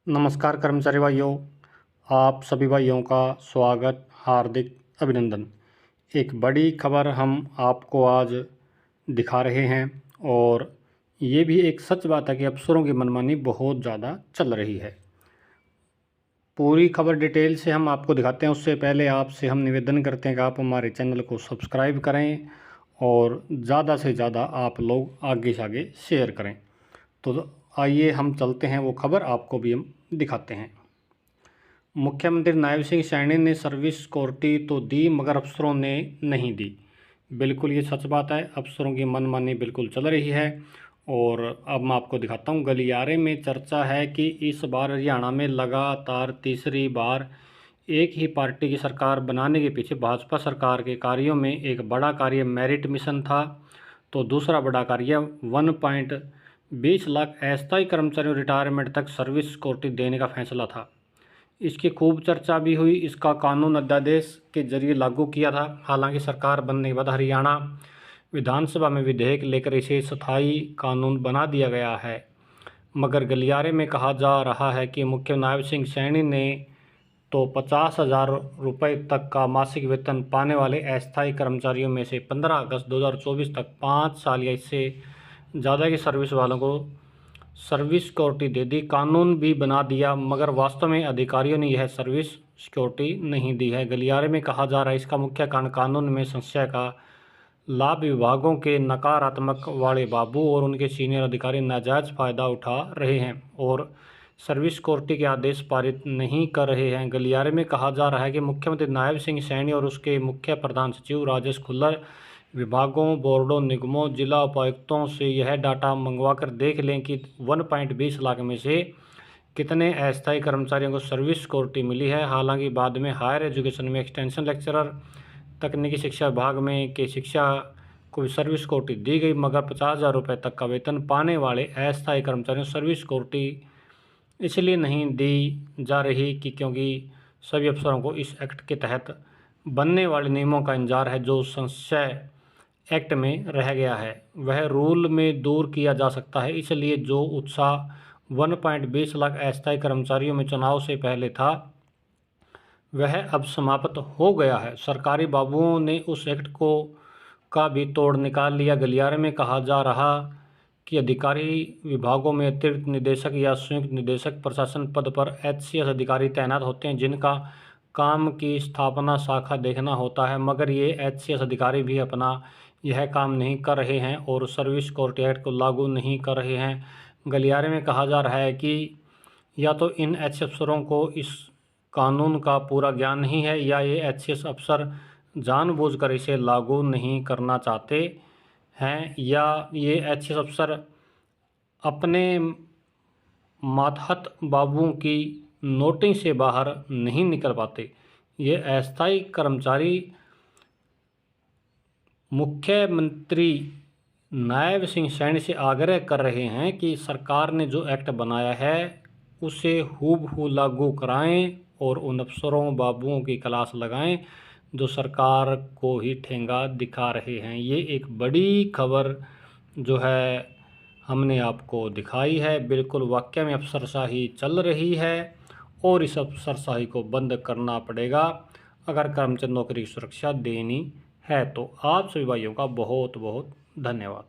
नमस्कार कर्मचारी भाइयों, आप सभी भाइयों का स्वागत, हार्दिक अभिनंदन। एक बड़ी खबर हम आपको आज दिखा रहे हैं और ये भी एक सच बात है कि अफसरों की मनमानी बहुत ज़्यादा चल रही है। पूरी खबर डिटेल से हम आपको दिखाते हैं, उससे पहले आपसे हम निवेदन करते हैं कि आप हमारे चैनल को सब्सक्राइब करें और ज़्यादा से ज़्यादा आप लोग आगे से आगे शेयर करें। तो आइए हम चलते हैं, वो खबर आपको भी हम दिखाते हैं। मुख्यमंत्री नायब सिंह सैनी ने सर्विस सिक्योरिटी तो दी मगर अफसरों ने नहीं दी। बिल्कुल ये सच बात है, अफसरों की मनमानी बिल्कुल चल रही है। और अब मैं आपको दिखाता हूँ। गलियारे में चर्चा है कि इस बार हरियाणा में लगातार तीसरी बार एक ही पार्टी की सरकार बनाने के पीछे भाजपा सरकार के कार्यों में एक बड़ा कार्य मेरिट मिशन था, तो दूसरा बड़ा कार्य 1.20 लाख अस्थायी कर्मचारियों रिटायरमेंट तक सर्विस सिक्योरिटी देने का फैसला था। इसकी खूब चर्चा भी हुई। इसका कानून अध्यादेश के जरिए लागू किया था। हालांकि सरकार बनने के बाद हरियाणा विधानसभा में विधेयक लेकर इसे स्थायी कानून बना दिया गया है, मगर गलियारे में कहा जा रहा है कि मुख्यमंत्री नायब सिंह सैनी ने तो 50,000 रुपये तक का मासिक वेतन पाने वाले अस्थायी कर्मचारियों में से 15 अगस्त 2024 तक 5 साल या इससे ज़्यादा की सर्विस वालों को सर्विस सिक्योरिटी दे दी, कानून भी बना दिया, मगर वास्तव में अधिकारियों ने यह सर्विस सिक्योरिटी नहीं दी है। गलियारे में कहा जा रहा है इसका मुख्य कारण कानून में संशय का लाभ विभागों के नकारात्मक वाले बाबू और उनके सीनियर अधिकारी नाजायज फ़ायदा उठा रहे हैं और सर्विस सिक्योरिटी के आदेश पारित नहीं कर रहे हैं। गलियारे में कहा जा रहा है कि मुख्यमंत्री नायब सिंह सैनी और उसके मुख्य प्रधान सचिव राजेश खुल्लर विभागों, बोर्डों, निगमों, जिला उपायुक्तों से यह डाटा मंगवाकर देख लें कि 1.20 लाख में से कितने अस्थायी कर्मचारियों को सर्विस सिक्योरिटी मिली है। हालांकि बाद में हायर एजुकेशन में एक्सटेंशन लेक्चरर, तकनीकी शिक्षा विभाग में के शिक्षा को सर्विस सिक्योरिटी दी गई, मगर 50,000 रुपये तक का वेतन पाने वाले अस्थायी कर्मचारियों को सर्विस सिक्योरिटी इसलिए नहीं दी जा रही कि क्योंकि सभी अफसरों को इस एक्ट के तहत बनने वाले नियमों का इंतजार है जो संशय एक्ट में रह गया है, वह रूल में दूर किया जा सकता है। इसलिए जो उत्साह 1.20 लाख अस्थायी कर्मचारियों में चुनाव से पहले था, वह अब समाप्त हो गया है। सरकारी बाबुओं ने उस एक्ट को का भी तोड़ निकाल लिया। गलियारे में कहा जा रहा कि अधिकारी विभागों में अतिरिक्त निदेशक या संयुक्त निदेशक प्रशासन पद पर HCS अधिकारी तैनात होते हैं, जिनका काम की स्थापना शाखा देखना होता है, मगर ये HCS अधिकारी भी अपना यह काम नहीं कर रहे हैं और सर्विस सिक्योरिटी एक्ट को लागू नहीं कर रहे हैं। गलियारे में कहा जा रहा है कि या तो इन HCS अफसरों को इस कानून का पूरा ज्ञान नहीं है या ये HCS अफसर जानबूझकर इसे लागू नहीं करना चाहते हैं, या ये HCS अफसर अपने मातहत बाबुओं की नोटिंग से बाहर नहीं निकल पाते। ये अस्थायी कर्मचारी मुख्यमंत्री नायब सिंह सैनी से आग्रह कर रहे हैं कि सरकार ने जो एक्ट बनाया है उसे हूबहू लागू कराएं और उन अफसरों बाबुओं की क्लास लगाएं जो सरकार को ही ठेंगा दिखा रहे हैं। ये एक बड़ी खबर जो है हमने आपको दिखाई है। बिल्कुल वाकई में अफसरशाही चल रही है और इस अफसरशाही को बंद करना पड़ेगा अगर कर्मचारी नौकरी की सुरक्षा देनी है। तो आप सभी भाइयों का बहुत बहुत धन्यवाद।